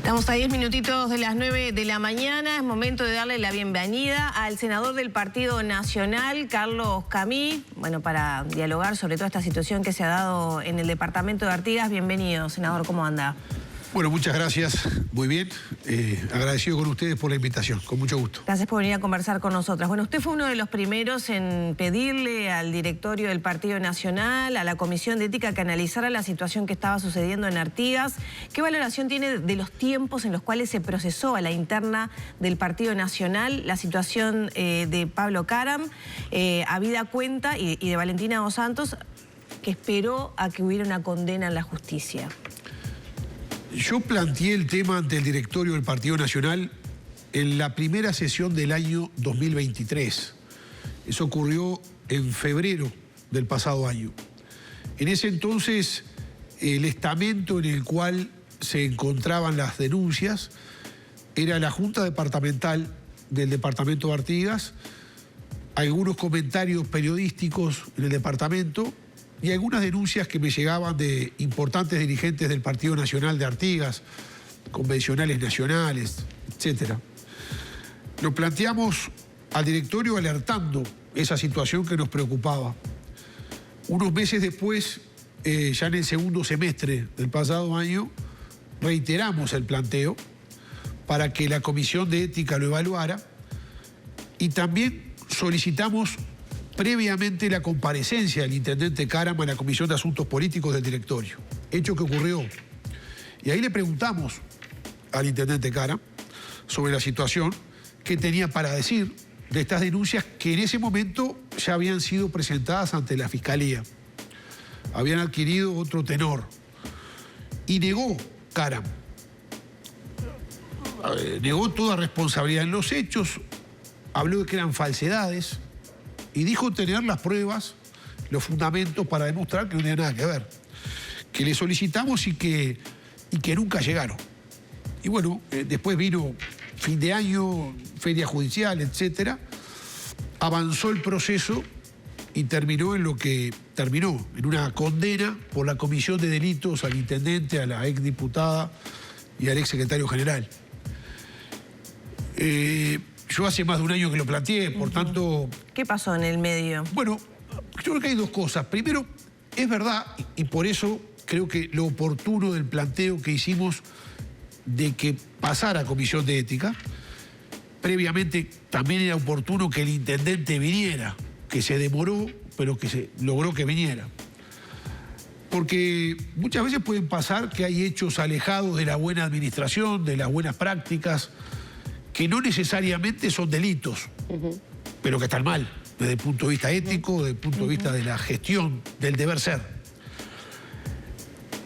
Estamos a 10 minutitos de las 9 de la mañana. Es momento de darle la bienvenida al senador del Partido Nacional, Carlos Camí, para dialogar sobre toda esta situación que se ha dado en el departamento de Artigas. Bienvenido, senador, ¿cómo anda? Bueno, muchas gracias, muy bien. Agradecido con ustedes por la invitación, con mucho gusto. Gracias por venir a conversar con nosotras. Bueno, usted fue uno de los primeros en pedirle al directorio del Partido Nacional, a la Comisión de Ética, que analizara la situación que estaba sucediendo en Artigas. ¿Qué valoración tiene de los tiempos en los cuales se procesó a la interna del Partido Nacional la situación de Pablo Caram, habida cuenta, y de Valentina Dos Santos, que esperó a que hubiera una condena en la justicia? Yo planteé el tema ante el directorio del Partido Nacional en la primera sesión del año 2023. Eso ocurrió en febrero del pasado año. En ese entonces, el estamento en el cual se encontraban las denuncias era la Junta Departamental del Departamento de Artigas, algunos comentarios periodísticos en el departamento y algunas denuncias que me llegaban de importantes dirigentes del Partido Nacional de Artigas, convencionales nacionales, etc. Lo planteamos al directorio alertando esa situación que nos preocupaba. Unos meses después, ya en el segundo semestre del pasado año, reiteramos el planteo para que la Comisión de Ética lo evaluara y también solicitamos previamente la comparecencia del intendente Caram a la Comisión de Asuntos Políticos del directorio, hecho que ocurrió. Y ahí le preguntamos al intendente Caram sobre la situación, qué tenía para decir de estas denuncias que en ese momento ya habían sido presentadas ante la Fiscalía. Habían adquirido otro tenor. Y negó Caram. Negó toda responsabilidad en los hechos, habló de que eran falsedades, y dijo tener las pruebas, los fundamentos para demostrar que no tenía nada que ver. Que le solicitamos y que nunca llegaron. Y bueno, después vino fin de año, feria judicial, etc. Avanzó el proceso y terminó en lo que terminó, en una condena por la comisión de delitos al intendente, a la exdiputada y al exsecretario general. Yo hace más de un año que lo planteé, por tanto... ¿Qué pasó en el medio? Bueno, yo creo que hay dos cosas. Primero, es verdad, y por eso creo que lo oportuno del planteo que hicimos de que pasara a Comisión de Ética, previamente también era oportuno que el intendente viniera, que se demoró, pero que se logró que viniera. Porque muchas veces pueden pasar que hay hechos alejados de la buena administración, de las buenas prácticas, que no necesariamente son delitos, pero que están mal, desde el punto de vista ético, desde el punto de vista de la gestión, del deber ser.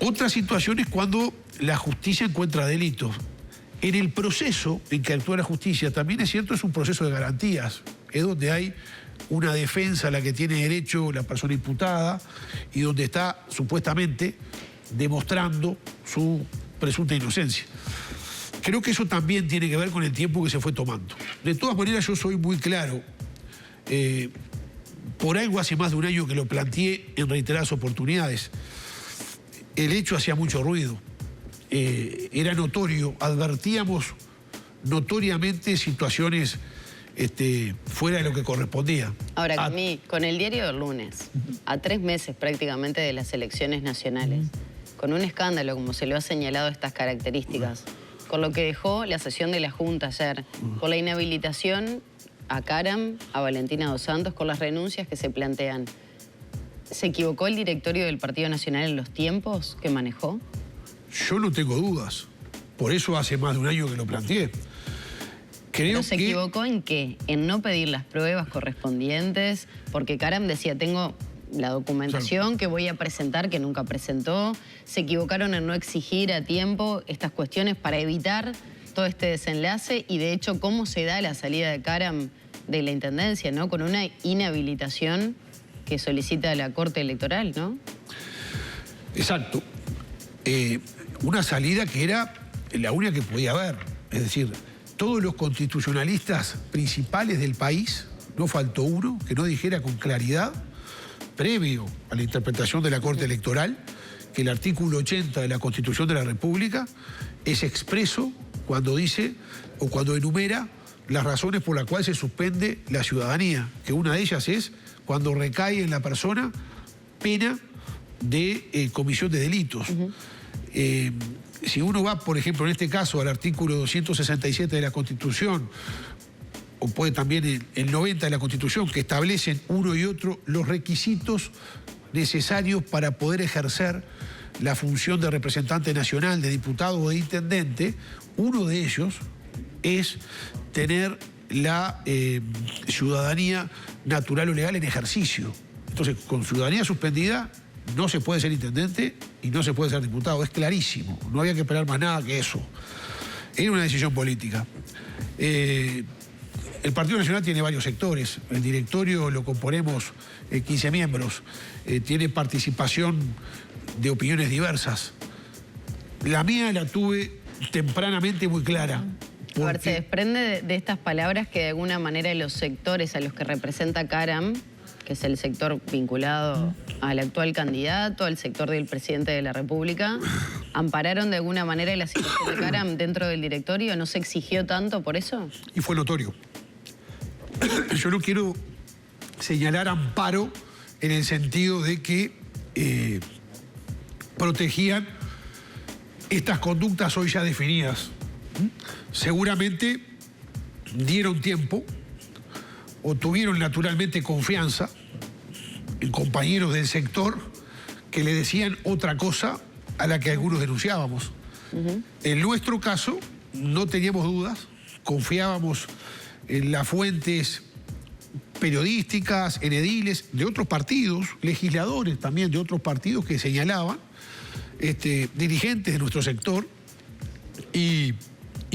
Otra situación es cuando la justicia encuentra delitos. En el proceso en que actúa la justicia, también es cierto, es un proceso de garantías, es donde hay una defensa a la que tiene derecho la persona imputada y donde está supuestamente demostrando su presunta inocencia. Creo que eso también tiene que ver con el tiempo que se fue tomando. De todas maneras, yo soy muy claro. Por algo hace más de un año que lo planteé en reiteradas oportunidades. El hecho hacía mucho ruido. Era notorio, advertíamos notoriamente situaciones fuera de lo que correspondía. Ahora, con el diario del lunes, a 3 meses prácticamente de las elecciones nacionales, con un escándalo como se lo ha señalado estas características, con lo que dejó la sesión de la Junta ayer, por la inhabilitación a Caram, a Valentina Dos Santos, con las renuncias que se plantean. ¿Se equivocó el directorio del Partido Nacional en los tiempos que manejó? Yo no tengo dudas. Por eso hace más de un año que lo planteé. ¿Pero se equivocó en qué? En no pedir las pruebas correspondientes, porque Caram decía, tengo la documentación que voy a presentar, que nunca presentó. Se equivocaron en no exigir a tiempo estas cuestiones para evitar todo este desenlace y, de hecho, cómo se da la salida de Caram de la Intendencia, ¿no? Con una inhabilitación que solicita la Corte Electoral, ¿no? Exacto. Una salida que era la única que podía haber. Es decir, todos los constitucionalistas principales del país, no faltó uno que no dijera con claridad, previo a la interpretación de la Corte Electoral, que el artículo 80 de la Constitución de la República es expreso cuando dice o cuando enumera las razones por las cuales se suspende la ciudadanía, que una de ellas es cuando recae en la persona pena de comisión de delitos. Si uno va, por ejemplo, en este caso, al artículo 267 de la Constitución, o puede también el 90 de la Constitución, que establecen uno y otro los requisitos necesarios para poder ejercer la función de representante nacional, de diputado o de intendente, uno de ellos es tener la ciudadanía natural o legal en ejercicio. Entonces, con ciudadanía suspendida no se puede ser intendente y no se puede ser diputado, es clarísimo, no había que esperar más nada que eso. Era una decisión política. El Partido Nacional tiene varios sectores, el directorio lo componemos 15 miembros, tiene participación de opiniones diversas. La mía la tuve tempranamente muy clara. A ver, se desprende de estas palabras que de alguna manera los sectores a los que representa Karam, que es el sector vinculado al actual candidato, al sector del presidente de la República, ampararon de alguna manera la situación de Karam dentro del directorio. ¿No se exigió tanto por eso? Y fue notorio. Yo no quiero señalar amparo en el sentido de que protegían estas conductas hoy ya definidas. Seguramente dieron tiempo o tuvieron naturalmente confianza en compañeros del sector que le decían otra cosa a la que algunos denunciábamos. En nuestro caso no teníamos dudas, confiábamos en las fuentes periodísticas, en ediles de otros partidos, legisladores también de otros partidos que señalaban, dirigentes de nuestro sector, y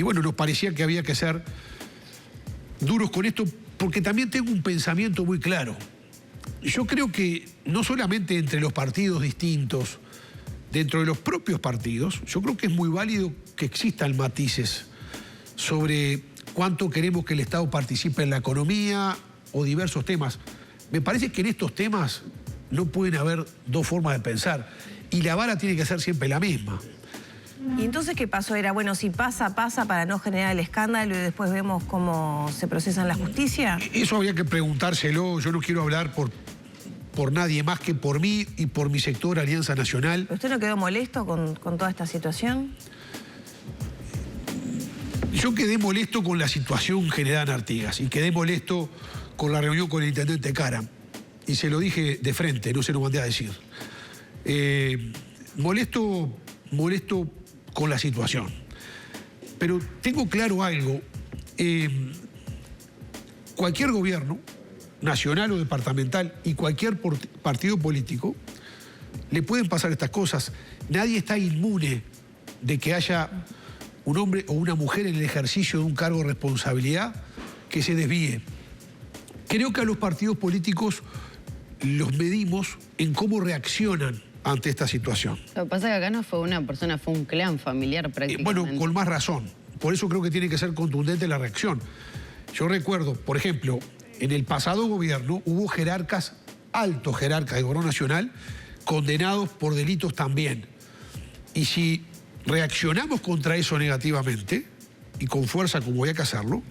bueno, nos parecía que había que ser duros con esto, porque también tengo un pensamiento muy claro. Yo creo que no solamente entre los partidos distintos, dentro de los propios partidos, yo creo que es muy válido que existan matices sobre cuánto queremos que el Estado participe en la economía o diversos temas. Me parece que en estos temas no pueden haber dos formas de pensar y la vara tiene que ser siempre la misma. ¿Y entonces qué pasó? Era, bueno, si pasa, pasa para no generar el escándalo y después vemos cómo se procesa en la justicia. Eso habría que preguntárselo. Yo no quiero hablar por nadie más que por mí y por mi sector Alianza Nacional. ¿Usted no quedó molesto con toda esta situación? Yo quedé molesto con la situación generada en Artigas y quedé molesto con la reunión con el intendente Karam. Y se lo dije de frente, no se lo mandé a decir. Molesto con la situación. Pero tengo claro algo. Cualquier gobierno, nacional o departamental, y cualquier partido político, le pueden pasar estas cosas. Nadie está inmune de que haya un hombre o una mujer en el ejercicio de un cargo de responsabilidad que se desvíe. Creo que a los partidos políticos los medimos en cómo reaccionan ante esta situación. Lo que pasa es que acá no fue una persona, fue un clan familiar prácticamente. Bueno, con más razón. Por eso creo que tiene que ser contundente la reacción. Yo recuerdo, por ejemplo, en el pasado gobierno hubo jerarcas, altos jerarcas del gobierno nacional, condenados por delitos también. Y si reaccionamos contra eso negativamente, y con fuerza como hay que hacerlo,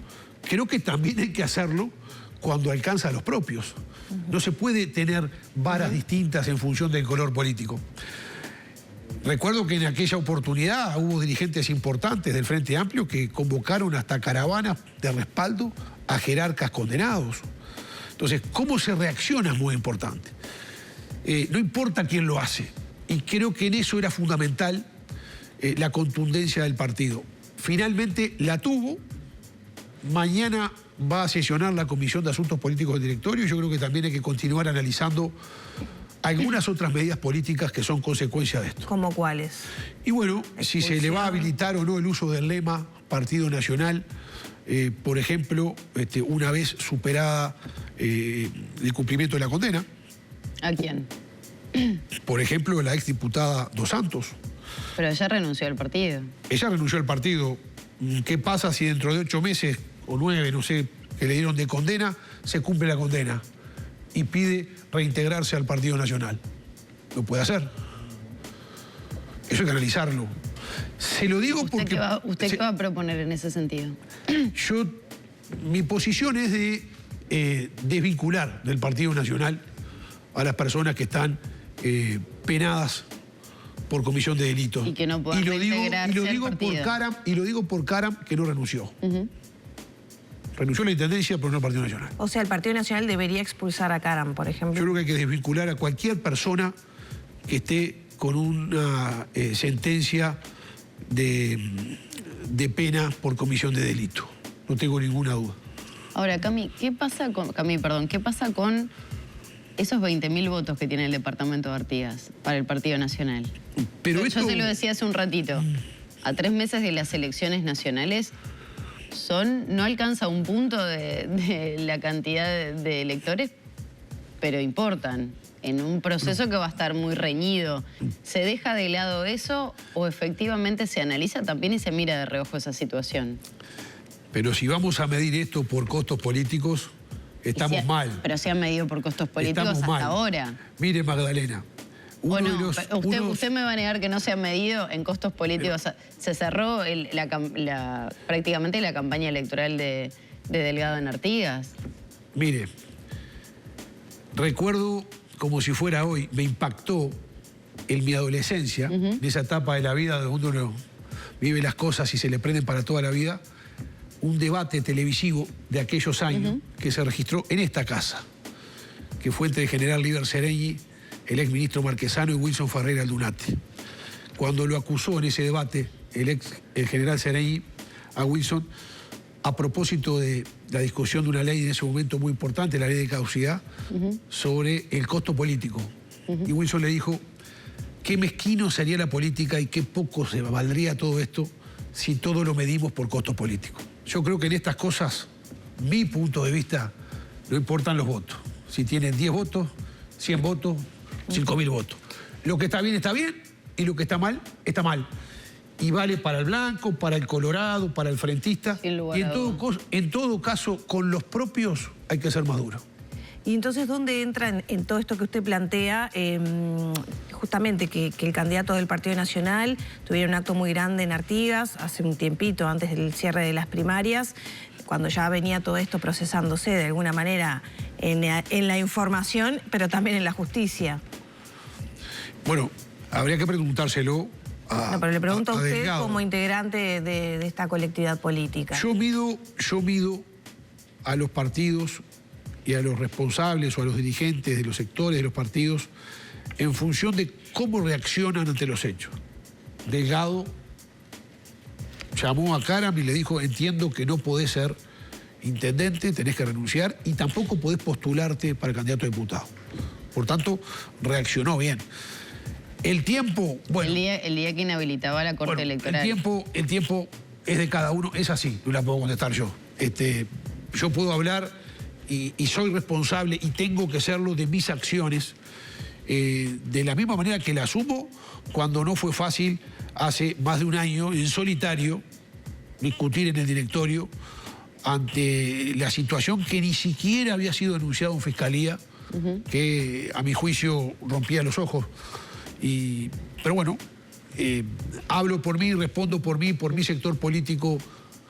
creo que también hay que hacerlo cuando alcanza a los propios. No se puede tener varas distintas en función del color político. Recuerdo que en aquella oportunidad hubo dirigentes importantes del Frente Amplio que convocaron hasta caravanas de respaldo a jerarcas condenados. Entonces, cómo se reacciona es muy importante. No importa quién lo hace. Y creo que en eso era fundamental la contundencia del partido. Finalmente la tuvo. Mañana va a sesionar la Comisión de Asuntos Políticos del Directorio y yo creo que también hay que continuar analizando algunas otras medidas políticas que son consecuencia de esto. ¿Cómo cuáles? Y bueno, si se le va a habilitar o no el uso del lema Partido Nacional, por ejemplo, una vez superada el cumplimiento de la condena. ¿A quién? Por ejemplo, la exdiputada Dos Santos. Pero ella renunció al partido. Ella renunció al partido. ¿Qué pasa si dentro de 8 meses o 9, no sé, que le dieron de condena, se cumple la condena y pide reintegrarse al Partido Nacional? Lo puede hacer. Eso hay que analizarlo. Se lo digo porque... ¿Usted qué va a proponer en ese sentido? Mi posición es de desvincular del Partido Nacional a las personas que están penadas por comisión de delitos. Y que no puedan reintegrarse al partido. Y lo digo por Caram, que no renunció. Renunció a la Intendencia, pero no al Partido Nacional. O sea, el Partido Nacional debería expulsar a Caram, por ejemplo. Yo creo que hay que desvincular a cualquier persona que esté con una sentencia de pena por comisión de delito. No tengo ninguna duda. Ahora, Cami, ¿qué pasa con esos 20.000 votos que tiene el departamento de Artigas para el Partido Nacional? Pero yo se lo decía hace un ratito. A 3 meses de las elecciones nacionales no alcanza un punto de la cantidad de electores, pero importan. En un proceso que va a estar muy reñido. ¿Se deja de lado eso o efectivamente se analiza también y se mira de reojo esa situación? Pero si vamos a medir esto por costos políticos, estamos mal. Pero se han medido por costos políticos hasta ahora. Mire, Magdalena. Usted me va a negar que no se han medido en costos políticos. Se cerró prácticamente la campaña electoral de Delgado en Artigas. Mire, recuerdo como si fuera hoy, me impactó en mi adolescencia, en esa etapa de la vida donde uno vive las cosas y se le prenden para toda la vida, un debate televisivo de aquellos años que se registró en esta casa, que fue entre el general Líder Seregni, el exministro Marquesano y Wilson Ferreira Aldunate. Cuando lo acusó en ese debate el general Seregni a Wilson, a propósito de la discusión de una ley en ese momento muy importante, la ley de caducidad, sobre el costo político. Y Wilson le dijo, qué mezquino sería la política y qué poco se valdría todo esto si todo lo medimos por costos políticos. Yo creo que en estas cosas, mi punto de vista, no importan los votos. Si tienen 10 votos, 100 votos, 5.000 votos. Lo que está bien y lo que está mal, está mal. Y vale para el blanco, para el colorado, para el frentista. Y en todo caso, con los propios hay que ser más duro. Y entonces, ¿dónde entra en todo esto que usted plantea? Justamente que el candidato del Partido Nacional tuviera un acto muy grande en Artigas, hace un tiempito, antes del cierre de las primarias, cuando ya venía todo esto procesándose de alguna manera en la información, pero también en la justicia. Bueno, habría que preguntárselo pero le pregunto a usted Delgado, como integrante de esta colectividad política. Yo mido a los partidos y a los responsables o a los dirigentes de los sectores de los partidos en función de cómo reaccionan ante los hechos. Delgado llamó a Caram y le dijo, entiendo que no podés ser intendente, tenés que renunciar y tampoco podés postularte para el candidato a diputado. Por tanto, reaccionó bien. El tiempo, bueno... El día que inhabilitaba la Corte Electoral. El tiempo es de cada uno, es así, no la puedo contestar yo. Yo puedo hablar y soy responsable y tengo que serlo de mis acciones, de la misma manera que la asumo cuando no fue fácil hace más de un año en solitario discutir en el directorio ante la situación que ni siquiera había sido denunciado en Fiscalía, que a mi juicio rompía los ojos. Pero bueno, hablo por mí, respondo por mi sector político,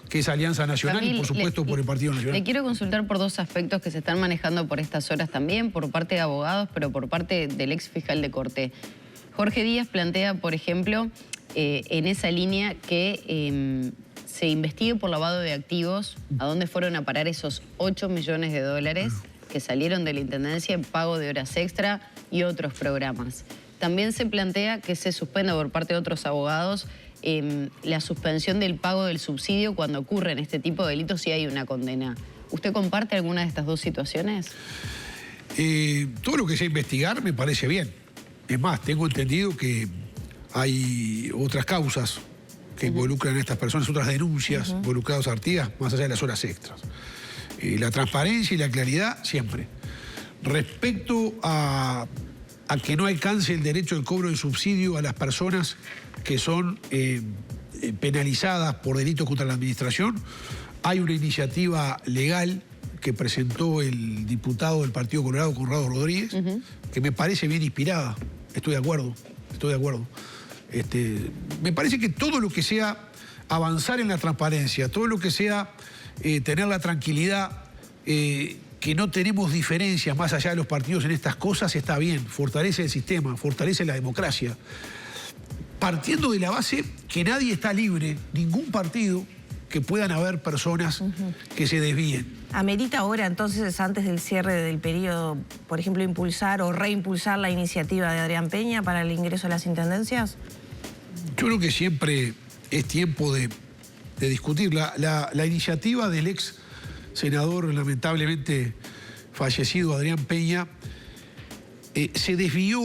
que es Alianza Nacional, y por supuesto por el Partido Nacional. Le quiero consultar por 2 aspectos que se están manejando por estas horas también, por parte de abogados, pero por parte del ex fiscal de Corte. Jorge Díaz plantea, por ejemplo, en esa línea que se investigue por lavado de activos a dónde fueron a parar esos 8 millones de dólares que salieron de la Intendencia en pago de horas extra y otros programas. También se plantea que se suspenda por parte de otros abogados la suspensión del pago del subsidio cuando ocurren este tipo de delitos si hay una condena. ¿Usted comparte alguna de estas 2 situaciones? Todo lo que sea investigar me parece bien. Es más, tengo entendido que hay otras causas que involucran a estas personas, otras denuncias involucradas a Artigas, más allá de las horas extras. La transparencia y la claridad siempre. Respecto a que no alcance el derecho al cobro de subsidio a las personas que son penalizadas por delitos contra la administración, hay una iniciativa legal que presentó el diputado del Partido Colorado, Conrado Rodríguez, que me parece bien inspirada. Estoy de acuerdo. Me parece que todo lo que sea avanzar en la transparencia, todo lo que sea tener la tranquilidad, que no tenemos diferencias más allá de los partidos en estas cosas, está bien, fortalece el sistema, fortalece la democracia. Partiendo de la base que nadie está libre, ningún partido, que puedan haber personas que se desvíen. ¿Amerita ahora entonces, antes del cierre del periodo, por ejemplo, impulsar o reimpulsar la iniciativa de Adrián Peña para el ingreso a las intendencias? Yo creo que siempre es tiempo de discutir. La iniciativa del ex senador lamentablemente fallecido Adrián Peña se desvió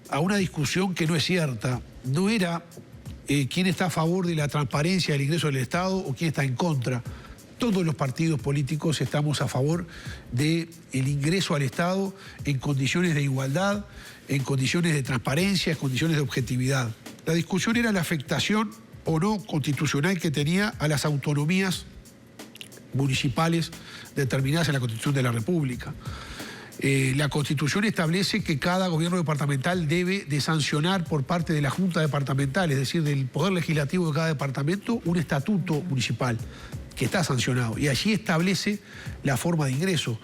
a una discusión que no es cierta. No era quién está a favor de la transparencia del ingreso del Estado o quién está en contra. Todos los partidos políticos estamos a favor del ingreso al Estado en condiciones de igualdad, en condiciones de transparencia, en condiciones de objetividad. La discusión era la afectación o no constitucional que tenía a las autonomías municipales determinadas en la Constitución de la República. La Constitución establece que cada gobierno departamental debe de sancionar por parte de la Junta Departamental, es decir, del Poder Legislativo de cada departamento, un estatuto municipal que está sancionado. Y allí establece la forma de ingreso,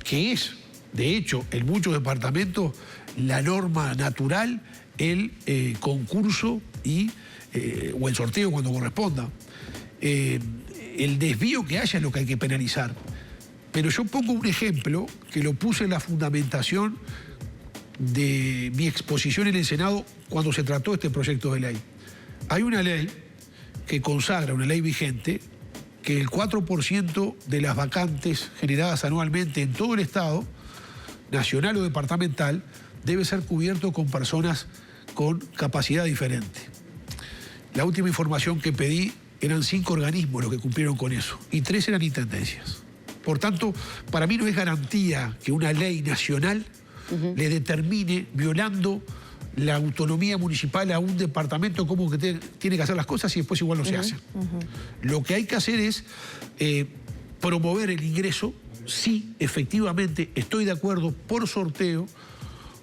que es, de hecho, en muchos departamentos, la norma natural, el concurso o el sorteo cuando corresponda. El desvío que haya es lo que hay que penalizar. Pero yo pongo un ejemplo que lo puse en la fundamentación de mi exposición en el Senado cuando se trató este proyecto de ley. Hay una ley que consagra, una ley vigente, que el 4% de las vacantes generadas anualmente en todo el Estado, nacional o departamental, debe ser cubierto con personas con capacidad diferente. La última información que pedí eran 5 organismos los que cumplieron con eso y 3 eran intendencias. Por tanto, para mí no es garantía que una ley nacional le determine, violando la autonomía municipal a un departamento, cómo que tiene que hacer las cosas y después igual no se hacen. Lo que hay que hacer es promover el ingreso, sí, efectivamente, estoy de acuerdo, por sorteo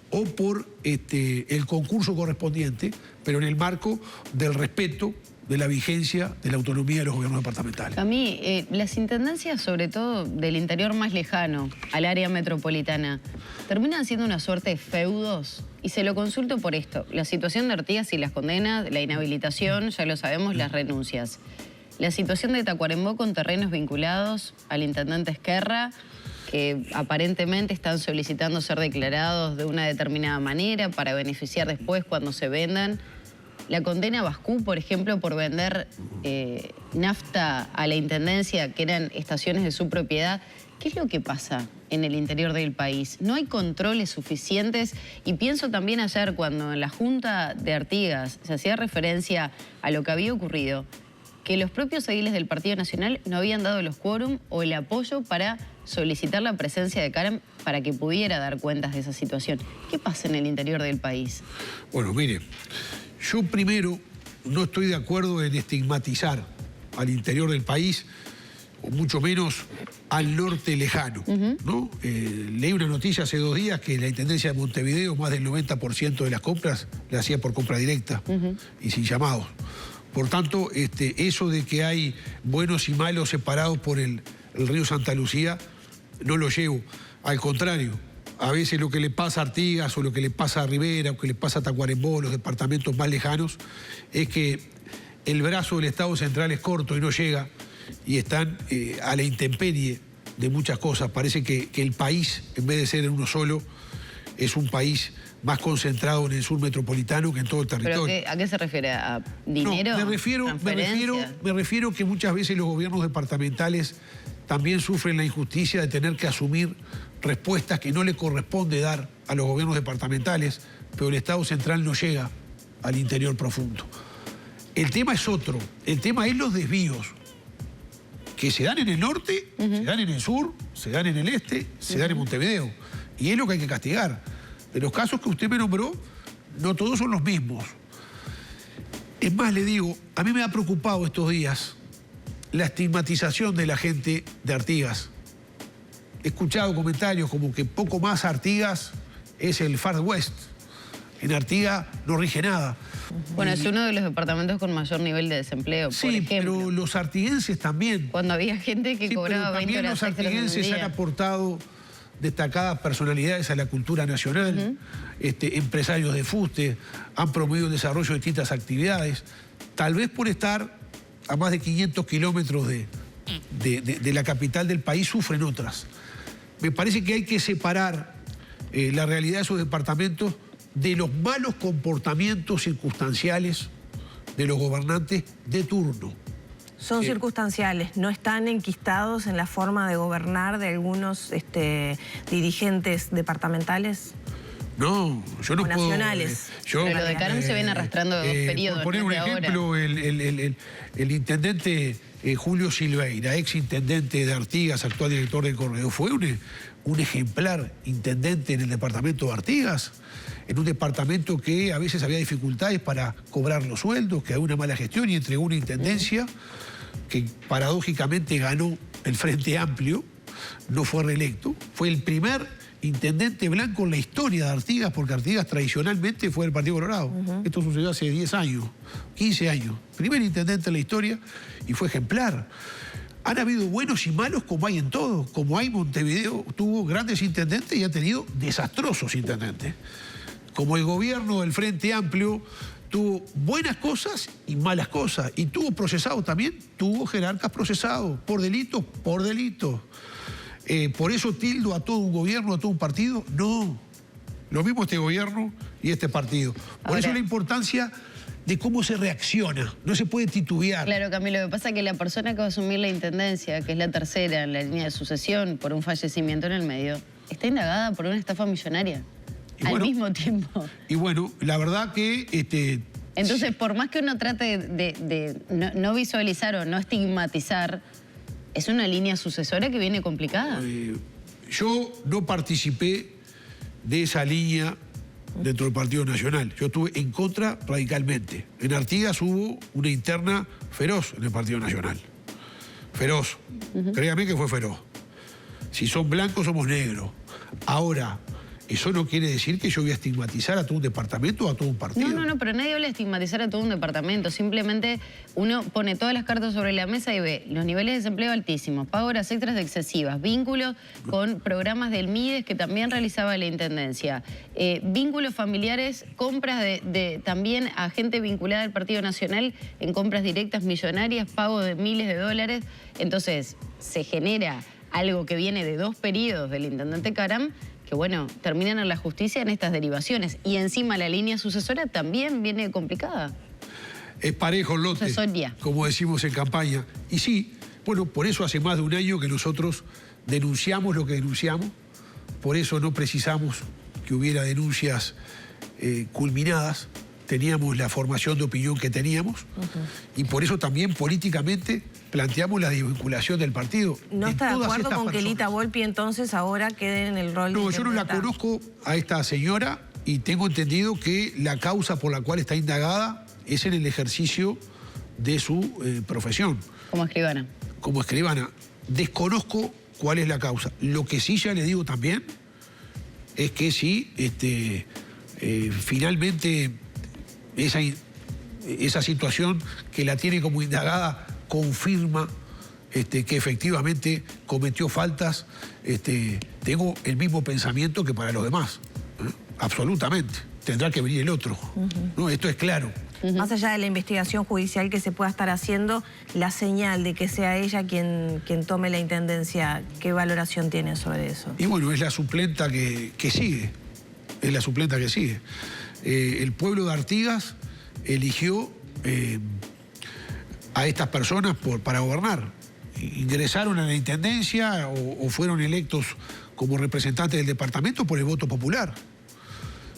o por el concurso correspondiente, pero en el marco del respeto de la vigencia de la autonomía de los gobiernos departamentales. A mí, las intendencias, sobre todo del interior más lejano, al área metropolitana, terminan siendo una suerte de feudos. Y se lo consulto por esto. La situación de Artigas y las condenas, la inhabilitación, ya lo sabemos, las renuncias. La situación de Tacuarembó con terrenos vinculados al intendente Ezquerra, que aparentemente están solicitando ser declarados de una determinada manera para beneficiar después cuando se vendan. La condena a Bascú, por ejemplo, por vender nafta a la intendencia, que eran estaciones de su propiedad. ¿Qué es lo que pasa en el interior del país? No hay controles suficientes y pienso también ayer cuando en la Junta de Artigas se hacía referencia a lo que había ocurrido, que los propios ediles del Partido Nacional no habían dado los quórum o el apoyo para solicitar la presencia de Karam para que pudiera dar cuentas de esa situación. ¿Qué pasa en el interior del país? Bueno, mire, yo primero no estoy de acuerdo en estigmatizar al interior del país, o mucho menos al norte lejano, ¿no? Leí una noticia hace 2 días que la Intendencia de Montevideo, más del 90% de las compras la hacía por compra directa y sin llamados. Por tanto, eso de que hay buenos y malos separados por el río Santa Lucía, no lo llevo. Al contrario, a veces lo que le pasa a Artigas o lo que le pasa a Rivera o que le pasa a Tacuarembó, los departamentos más lejanos, es que el brazo del Estado central es corto y no llega y están a la intemperie de muchas cosas. Parece que el país, en vez de ser uno solo, es un país más concentrado en el sur metropolitano que en todo el territorio. ¿Pero a qué se refiere? ¿A dinero? No, me refiero que muchas veces los gobiernos departamentales también sufren la injusticia de tener que asumir respuestas que no le corresponde dar a los gobiernos departamentales, pero el Estado central no llega al interior profundo. El tema es otro, el tema es los desvíos, que se dan en el norte, se dan en el sur, se dan en el este, se dan en Montevideo. Y es lo que hay que castigar. De los casos que usted me nombró, no todos son los mismos. Es más, le digo, a mí me ha preocupado estos días la estigmatización de la gente de Artigas. He escuchado comentarios como que poco más Artigas es el Far West. En Artigas no rige nada. Bueno, es uno de los departamentos con mayor nivel de desempleo, por ejemplo. Pero los artiguenses también. Cuando había gente que cobraba 20 horas extras en un día. Los artiguenses han aportado destacadas personalidades a la cultura nacional, empresarios de fuste, han promovido el desarrollo de distintas actividades, tal vez por estar a más de 500 kilómetros de la capital del país, sufren otras. Me parece que hay que separar la realidad de esos departamentos de los malos comportamientos circunstanciales de los gobernantes de turno. Son circunstanciales, no están enquistados en la forma de gobernar de algunos dirigentes departamentales. No, yo no puedo... nacionales. Pero lo de Caram se ven arrastrando periodos. Por poner un ejemplo, el intendente Julio Silveira, ex intendente de Artigas, actual director del Correo, fue un ejemplar intendente en el departamento de Artigas, en un departamento que a veces había dificultades para cobrar los sueldos, que había una mala gestión, y entregó una intendencia que paradójicamente ganó el Frente Amplio, no fue reelecto, fue el primer intendente blanco en la historia de Artigas, porque Artigas tradicionalmente fue del Partido Colorado. Esto sucedió hace 10 años, 15 años. Primer intendente en la historia y fue ejemplar. Han habido buenos y malos como hay en todo. Como hay, Montevideo tuvo grandes intendentes y ha tenido desastrosos intendentes. Como el gobierno del Frente Amplio tuvo buenas cosas y malas cosas. Y tuvo procesados también, tuvo jerarcas procesados por delitos, por delitos. ¿Por eso tildo a todo un gobierno, a todo un partido? No. Lo mismo este gobierno y este partido. Por eso la importancia de cómo se reacciona. No se puede titubear. Claro, Camilo, lo que pasa es que la persona que va a asumir la intendencia, que es la tercera en la línea de sucesión por un fallecimiento en el medio, está indagada por una estafa millonaria. Al mismo tiempo. Y bueno, la verdad que... Entonces, por más que uno trate de no visualizar o no estigmatizar, es una línea sucesora que viene complicada. Yo no participé de esa línea dentro del Partido Nacional. Yo estuve en contra radicalmente. En Artigas hubo una interna feroz en el Partido Nacional. Feroz. Créame que fue feroz. Si son blancos, somos negros. Ahora, eso no quiere decir que yo voy a estigmatizar a todo un departamento o a todo un partido. No, pero nadie habla de estigmatizar a todo un departamento. Simplemente uno pone todas las cartas sobre la mesa y ve los niveles de desempleo altísimos, pago horas extras excesivas, vínculos con programas del MIDES que también realizaba la Intendencia, vínculos familiares, compras también a gente vinculada al Partido Nacional en compras directas millonarias, pago de miles de dólares. Entonces, se genera algo que viene de 2 periodos del intendente Caram, que bueno, terminan en la justicia en estas derivaciones. Y encima la línea sucesora también viene complicada. Es parejo el lote, como decimos en campaña. Y sí, bueno, por eso hace más de un año que nosotros denunciamos lo que denunciamos. Por eso no precisamos que hubiera denuncias culminadas. Teníamos la formación de opinión que teníamos. Y por eso también políticamente planteamos la desvinculación del partido. ¿No está de acuerdo con que Lita Volpi entonces ahora quede en el rol de No, yo no la conozco a esta señora y tengo entendido que la causa por la cual está indagada es en el ejercicio de su profesión. Como escribana. Como escribana. Desconozco cuál es la causa. Lo que sí ya le digo también es que si finalmente esa situación que la tiene como indagada confirma que efectivamente cometió faltas, tengo el mismo pensamiento que para los demás. Absolutamente. Tendrá que venir el otro. ¿No? Esto es claro. Más allá de la investigación judicial que se pueda estar haciendo, la señal de que sea ella quien tome la intendencia, ¿qué valoración tiene sobre eso? Y bueno, es la suplenta que sigue. Es la suplenta que sigue. El pueblo de Artigas eligió a estas personas para gobernar. Ingresaron a la intendencia o fueron electos como representantes del departamento por el voto popular.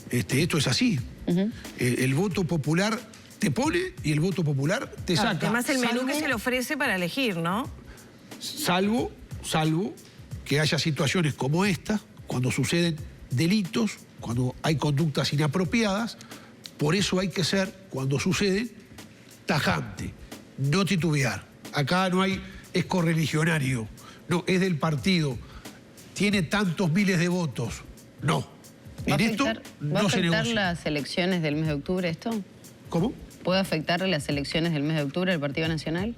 Esto es así. El voto popular te pone y el voto popular te saca. Además el menú que se le ofrece para elegir, ¿no? Salvo que haya situaciones como esta, cuando suceden delitos, cuando hay conductas inapropiadas. Por eso hay que ser, cuando sucede, tajante, no titubear. Acá no hay, es correligionario, no, es del partido, tiene tantos miles de votos. No, En esto no se negocia. ¿Va a afectar las elecciones del mes de octubre esto? ¿Cómo? ¿Puede afectar las elecciones del mes de octubre del Partido Nacional?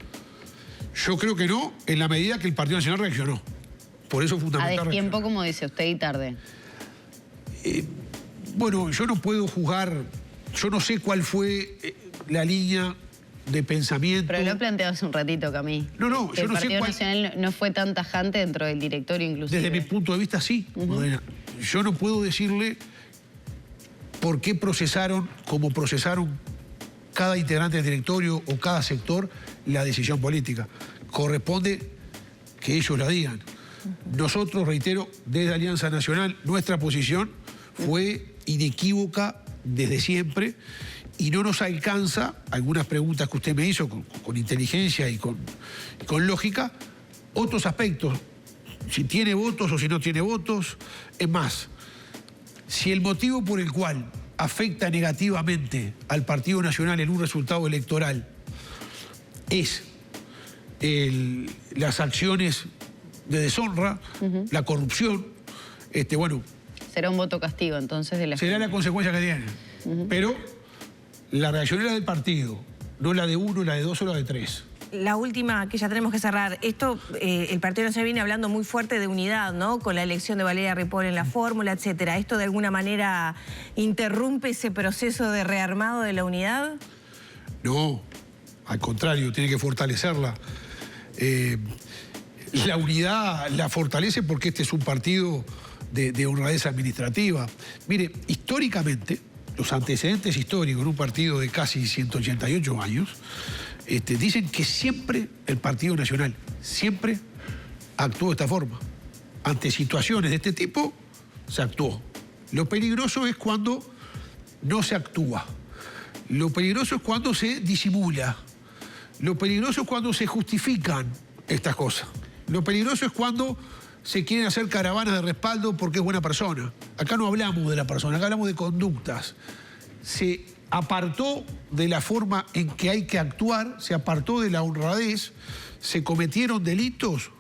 Yo creo que no, en la medida que el Partido Nacional reaccionó. Por eso es fundamental. ¿A destiempo, como dice usted, y tarde? Bueno, yo no puedo juzgar, yo no sé cuál fue la línea de pensamiento. Pero lo he planteado hace un ratito, Camí. No, yo no sé cuál... El Partido Nacional no fue tan tajante dentro del directorio, inclusive. Desde mi punto de vista, sí. Modena. Yo no puedo decirle por qué procesaron, como procesaron cada integrante del directorio o cada sector, la decisión política. Corresponde que ellos la digan. Nosotros, reitero, desde Alianza Nacional, nuestra posición fue inequívoca desde siempre y no nos alcanza, algunas preguntas que usted me hizo con inteligencia y con lógica, otros aspectos, si tiene votos o si no tiene votos. Es más, si el motivo por el cual afecta negativamente al Partido Nacional en un resultado electoral es las acciones de deshonra, la corrupción, bueno... Será un voto castigo, entonces, de la será la consecuencia que tiene. Pero la reacción era del partido, no la de uno, la de dos o la de tres. La última, que ya tenemos que cerrar. Esto, el Partido Nacional viene hablando muy fuerte de unidad, ¿no? Con la elección de Valeria Ripoll en la fórmula, etcétera. ¿Esto de alguna manera interrumpe ese proceso de rearmado de la unidad? No, al contrario, tiene que fortalecerla. La unidad la fortalece porque este es un partido de honradez administrativa. Mire, históricamente, los antecedentes históricos en un partido de casi 188 años, dicen que siempre el Partido Nacional, siempre actuó de esta forma. Ante situaciones de este tipo, se actuó. Lo peligroso es cuando no se actúa. Lo peligroso es cuando se disimula. Lo peligroso es cuando se justifican estas cosas. Lo peligroso es cuando se quieren hacer caravanas de respaldo porque es buena persona. Acá no hablamos de la persona, acá hablamos de conductas. Se apartó de la forma en que hay que actuar, se apartó de la honradez, se cometieron delitos